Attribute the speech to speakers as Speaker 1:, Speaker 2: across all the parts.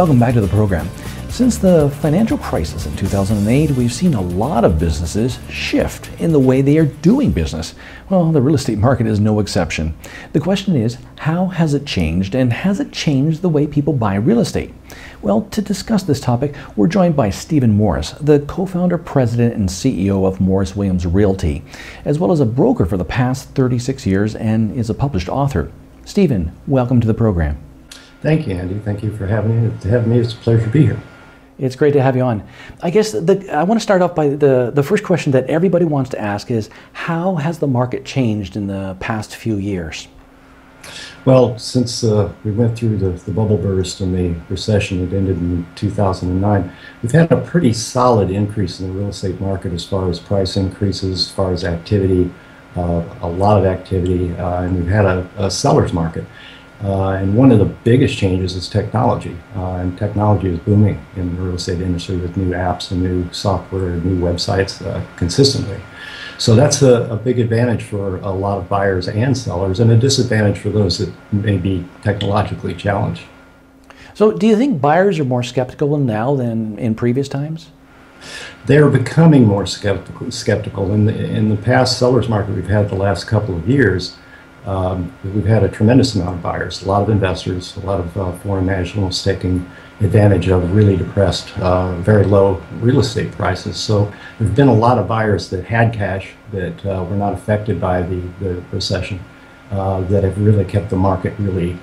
Speaker 1: Welcome back to the program. Since the financial crisis in 2008, we've seen a lot of businesses shift in the way they are doing business. Well, the real estate market is no exception. The question is, how has it changed, and has it changed the way people buy real estate? Well, to discuss this topic, we're joined by Stephen Morris, the co-founder, president, and CEO of Morris Williams Realty, as well as a broker for the past 36 years and is a published author. Stephen, welcome to the program.
Speaker 2: Thank you, Andy. Thank you for having me. It's a pleasure to be here.
Speaker 1: It's great to have you on. I guess I want to start off by the first question that everybody wants to ask is, how has the market changed in the past few years?
Speaker 2: Well, since we went through the bubble burst and the recession that ended in 2009, we've had a pretty solid increase in the real estate market as far as price increases, as far as activity, a lot of activity, and we've had a seller's market. And one of the biggest changes is technology, and technology is booming in the real estate industry with new apps and new software and new websites consistently. So that's a big advantage for a lot of buyers and sellers, and a disadvantage for those that may be technologically challenged.
Speaker 1: So do you think buyers are more skeptical now than in previous times?
Speaker 2: They're becoming more skeptical. In the past seller's market we've had the last couple of years, we've had a tremendous amount of buyers, a lot of investors, a lot of foreign nationals taking advantage of really depressed, very low real estate prices. So there's been a lot of buyers that had cash that were not affected by the recession, that have really kept the market really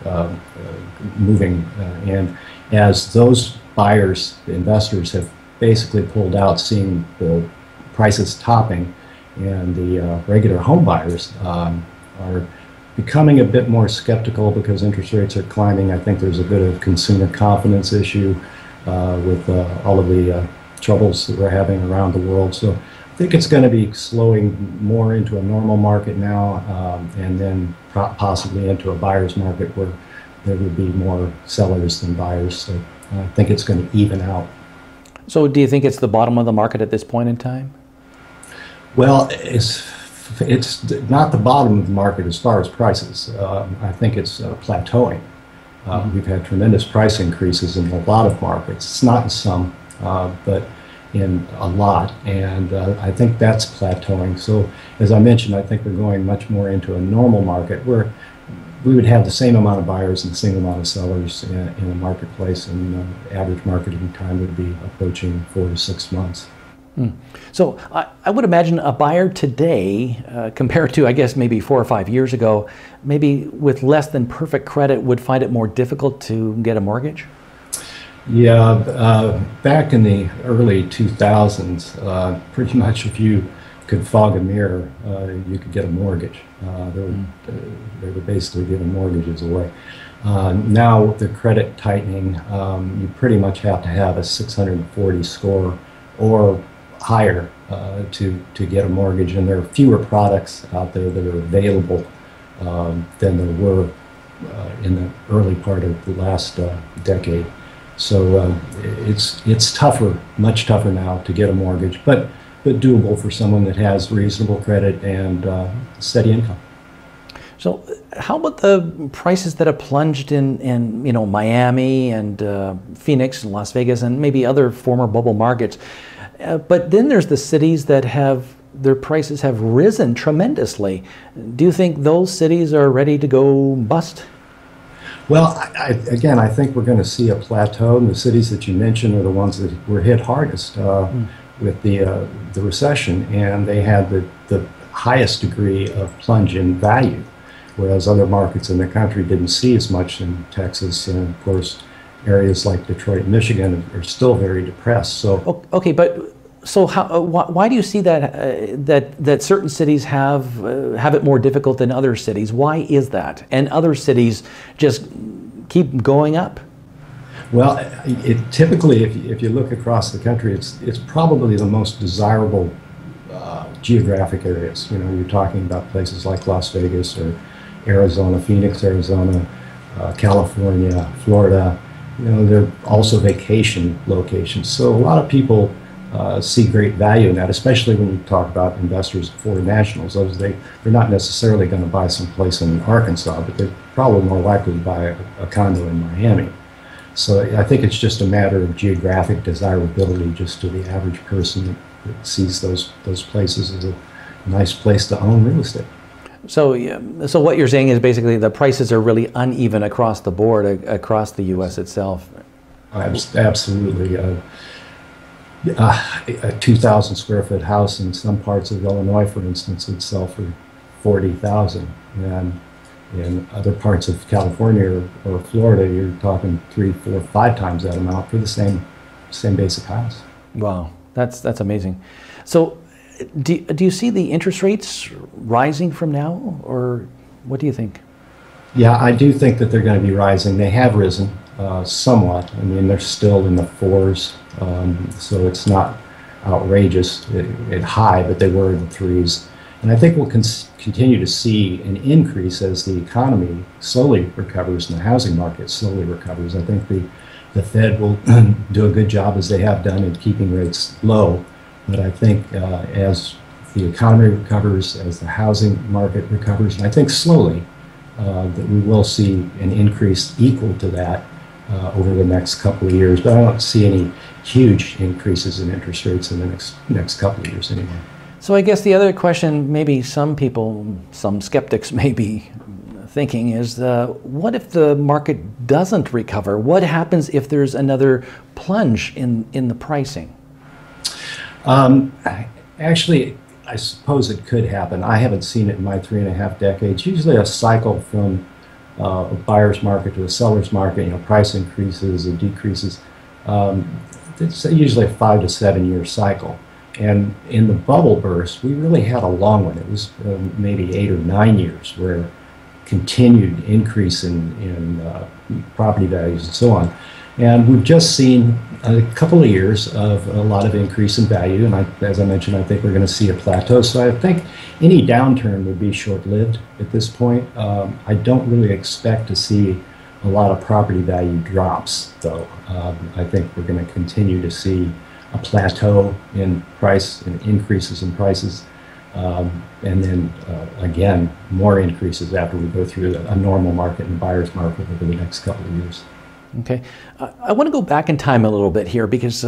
Speaker 2: moving. And as those buyers, the investors, have basically pulled out, seeing the prices topping, and the regular home buyers are becoming a bit more skeptical because interest rates are climbing. I think there's a bit of consumer confidence issue with all of the troubles that we're having around the world. So I think it's going to be slowing more into a normal market now, and then possibly into a buyer's market where there would be more sellers than buyers. So I think it's going to even out.
Speaker 1: So do you think it's the bottom of the market at this point in time?
Speaker 2: Well, it's not the bottom of the market as far as prices. I think it's plateauing. We've had tremendous price increases in a lot of markets. It's not in some, but in a lot, and I think that's plateauing. So as I mentioned, I think we're going much more into a normal market where we would have the same amount of buyers and the same amount of sellers in a marketplace, and average marketing time would be approaching 4 to 6 months.
Speaker 1: So I would imagine a buyer today, compared to, I guess, maybe 4 or 5 years ago, maybe with less than perfect credit, would find it more difficult to get a mortgage?
Speaker 2: Yeah, back in the early 2000s, pretty much if you could fog a mirror, you could get a mortgage. They were basically giving mortgages away. Now, with the credit tightening, you pretty much have to have a 640 score or higher to get a mortgage, and there are fewer products out there that are available than there were in the early part of the last decade. So it's tougher, much tougher now to get a mortgage, but doable for someone that has reasonable credit and steady income.
Speaker 1: So how about the prices that have plunged in Miami and Phoenix and Las Vegas and maybe other former bubble markets? But then there's the cities that their prices have risen tremendously. Do you think those cities are ready to go bust?
Speaker 2: Well, again, I think we're going to see a plateau, and the cities that you mentioned are the ones that were hit hardest with the recession, and they had the highest degree of plunge in value, whereas other markets in the country didn't see as much. In Texas, and of course areas like Detroit, Michigan are still very depressed. So
Speaker 1: okay, but so why do you see that certain cities have it more difficult than other cities? Why is that? And other cities just keep going up?
Speaker 2: Well, typically, if you look across the country, it's probably the most desirable geographic areas. You know, you're talking about places like Las Vegas or Arizona, Phoenix, Arizona, California, Florida. You know, they're also vacation locations. So a lot of people see great value in that, especially when you talk about investors, foreign nationals. They're not necessarily going to buy someplace in Arkansas, but they're probably more likely to buy a condo in Miami. So I think it's just a matter of geographic desirability, just to the average person that sees those places as a nice place to own real estate.
Speaker 1: So, yeah, so what you're saying is basically the prices are really uneven across the board, across the U.S. itself.
Speaker 2: Absolutely. A 2,000 square foot house in some parts of Illinois, for instance, would sell for $40,000, and in other parts of California or Florida, you're talking 3, 4, 5 times that amount for the same basic house.
Speaker 1: Wow, that's amazing. So, do you see the interest rates rising from now, or what do you think?
Speaker 2: Yeah, I do think that they're going to be rising. They have risen somewhat. I mean, they're still in the 4s, so it's not outrageous at high, but they were in the 3s. And I think we'll continue to see an increase as the economy slowly recovers and the housing market slowly recovers. I think the Fed will do a good job, as they have done, in keeping rates low. But I think as the economy recovers, as the housing market recovers, and I think slowly, that we will see an increase equal to that over the next couple of years. But I don't see any huge increases in interest rates in the next couple of years anymore.
Speaker 1: So I guess the other question, maybe some people, some skeptics may be thinking, is what if the market doesn't recover? What happens if there's another plunge in the pricing?
Speaker 2: Actually, I suppose it could happen. I haven't seen it in my 3.5 decades. Usually a cycle from a buyer's market to a seller's market, price increases and decreases. It's usually a 5 to 7 year cycle. And in the bubble burst, we really had a long one. It was maybe 8 or 9 years where continued increase in property values and so on. And we've just seen a couple of years of a lot of increase in value. And as I mentioned, I think we're going to see a plateau. So I think any downturn would be short-lived at this point. I don't really expect to see a lot of property value drops, though. I think we're going to continue to see a plateau in price and increases in prices. And then, again, more increases after we go through a normal market and buyer's market over the next couple of years.
Speaker 1: Okay. I want to go back in time a little bit here, because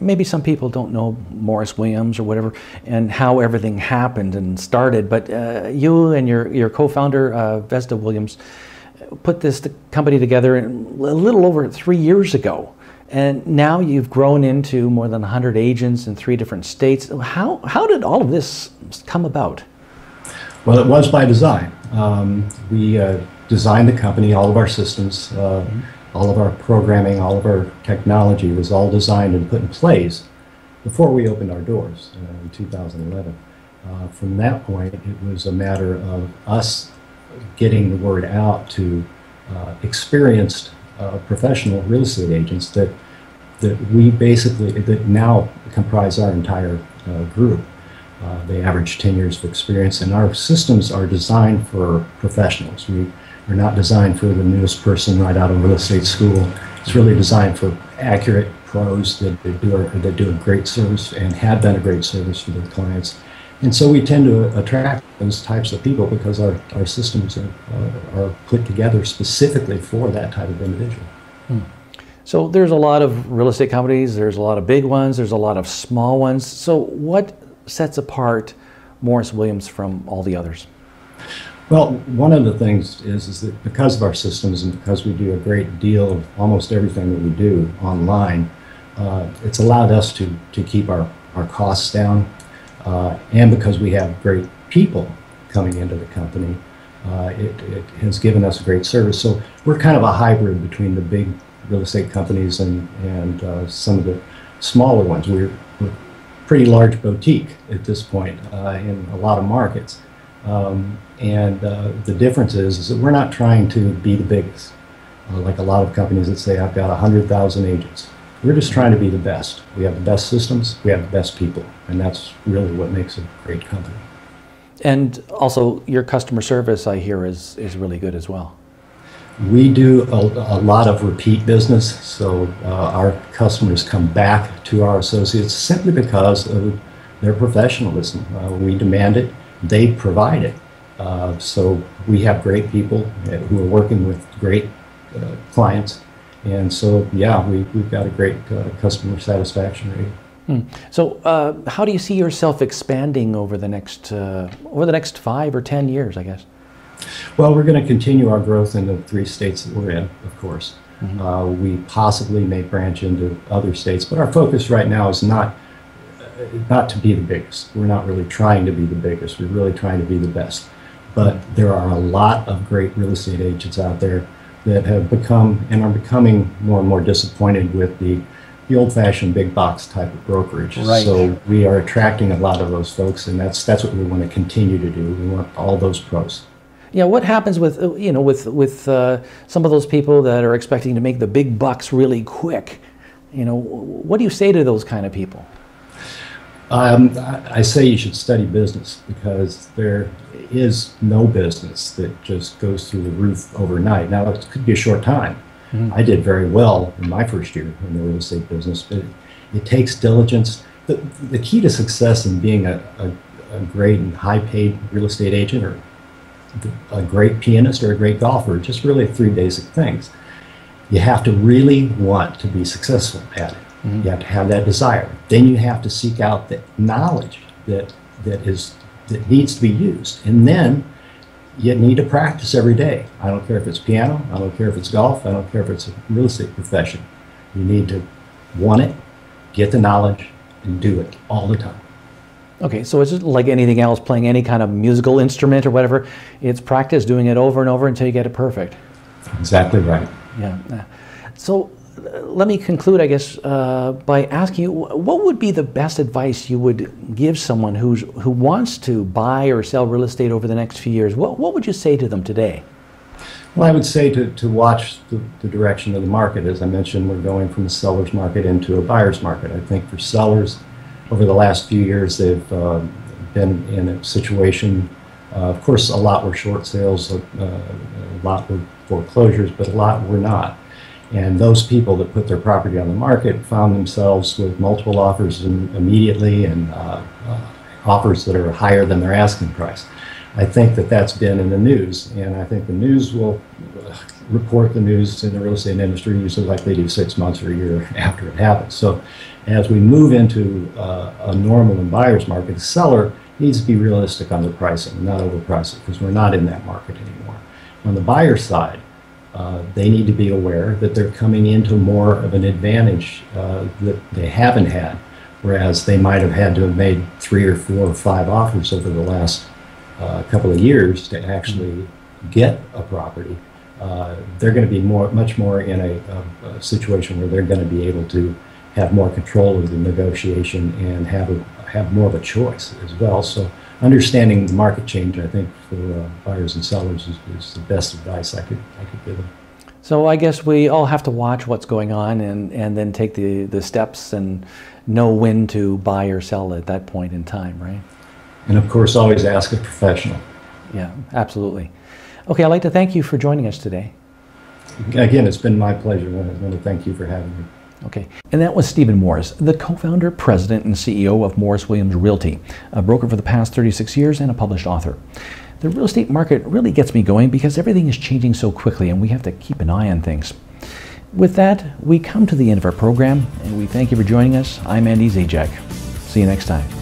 Speaker 1: maybe some people don't know Morris Williams or whatever and how everything happened and started, but you and your co-founder, Vesta Williams, put this company together a little over 3 years ago. And now you've grown into more than 100 agents in 3 different states. How did all of this come about?
Speaker 2: Well, it was by design. We designed the company, all of our systems, all of our programming, all of our technology was all designed and put in place before we opened our doors in 2011. From that point, it was a matter of us getting the word out to experienced professional real estate agents that now comprise our entire group. They average 10 years of experience, and our systems are designed for professionals. We're not designed for the newest person right out of real estate school. It's really designed for accurate pros that do a great service and have done a great service for their clients. And so we tend to attract those types of people because our systems are put together specifically for that type of individual.
Speaker 1: So there's a lot of real estate companies, there's a lot of big ones, there's a lot of small ones. So what sets apart Morris Williams from all the others?
Speaker 2: Well, one of the things is that because of our systems and because we do a great deal of almost everything that we do online, it's allowed us to keep our costs down. And because we have great people coming into the company, it has given us a great service. So we're kind of a hybrid between the big real estate companies and some of the smaller ones. We're pretty large boutique at this point in a lot of markets. And the difference is that we're not trying to be the biggest, like a lot of companies that say, I've got 100,000 agents. We're just trying to be the best. We have the best systems, we have the best people, and that's really what makes a great company.
Speaker 1: And also, your customer service, I hear, is really good as well.
Speaker 2: We do a lot of repeat business, so our customers come back to our associates simply because of their professionalism. We demand it, they provide it. So we have great people who are working with great clients, And so, yeah, we've got a great customer satisfaction rate.
Speaker 1: So how do you see yourself expanding over the next 5 or 10 years, I guess?
Speaker 2: Well, we're going to continue our growth in the 3 states that we're in, of course. We possibly may branch into other states, but our focus right now is not to be the biggest. We're not really trying to be the biggest. We're really trying to be the best. But there are a lot of great real estate agents out there that have become and are becoming more and more disappointed with the old-fashioned big box type of brokerage.
Speaker 1: Right.
Speaker 2: So we are attracting a lot of those folks, and that's what we want to continue to do. We want all those pros.
Speaker 1: Yeah, what happens with with some of those people that are expecting to make the big bucks really quick? What do you say to those kind of people?
Speaker 2: I say you should study business, because there is no business that just goes through the roof overnight. Now, it could be a short time. I did very well in my first year in the real estate business, but it takes diligence. The key to success in being a great and high-paid real estate agent, or a great pianist, or a great golfer, just really 3 basic things. You have to really want to be successful at it. You have to have that desire. Then you have to seek out the knowledge that needs to be used. And then you need to practice every day. I don't care if it's piano, I don't care if it's golf, I don't care if it's a real estate profession. You need to want it, get the knowledge, and do it all the time.
Speaker 1: Okay, so it's just like anything else, playing any kind of musical instrument or whatever. It's practice, doing it over and over until you get it perfect.
Speaker 2: Exactly right.
Speaker 1: Yeah. So let me conclude, I guess, by asking you, what would be the best advice you would give someone who wants to buy or sell real estate over the next few years? What would you say to them today?
Speaker 2: Well, I would say to watch the direction of the market. As I mentioned, we're going from a seller's market into a buyer's market. I think for sellers, over the last few years, they've been in a situation, of course, a lot were short sales, a lot were foreclosures, but a lot were not. And those people that put their property on the market found themselves with multiple offers immediately, and offers that are higher than their asking price. I think that's been in the news, and I think the news will report the news in the real estate industry usually like they do 6 months or a year after it happens. So as we move into a normal and buyer's market, the seller needs to be realistic on their pricing, not overprice it, because we're not in that market anymore. On the buyer side, they need to be aware that they're coming into more of an advantage that they haven't had, whereas they might have had to have made 3 or 4 or 5 offers over the last couple of years to actually get a property. They're going to be much more in a situation where they're going to be able to have more control of the negotiation and have more of a choice as well. So understanding the market change, I think, for buyers and sellers is the best advice I could give them.
Speaker 1: So I guess we all have to watch what's going on and then take the steps and know when to buy or sell at that point in time, right?
Speaker 2: And of course, always ask a professional.
Speaker 1: Yeah, absolutely. Okay, I'd like to thank you for joining us today.
Speaker 2: Again, it's been my pleasure. I want to thank you for having me.
Speaker 1: Okay, and that was Stephen Morris, the co-founder, president, and CEO of Morris Williams Realty, a broker for the past 36 years and a published author. The real estate market really gets me going because everything is changing so quickly and we have to keep an eye on things. With that, we come to the end of our program, and we thank you for joining us. I'm Andy Zajac. See you next time.